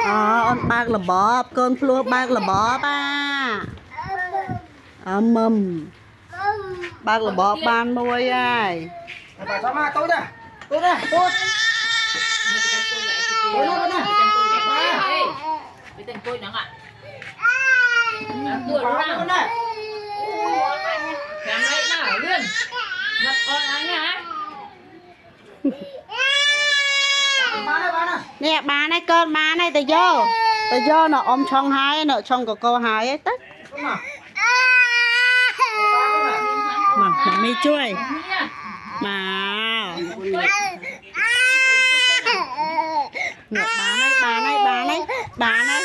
on bạc là bóp con flua bạc là bóp à mầm bạc là bóp ban nuôi ai bà cho mà tôi nè tôi nè tôi cái tên tôi nắng ạ tuổi nó nào làm lại nào luôn ngập con anh hả nè bà này con bà này tao vô nó ôm trong hai nó trong của cô hai ấy tất mà mi chui mà bà này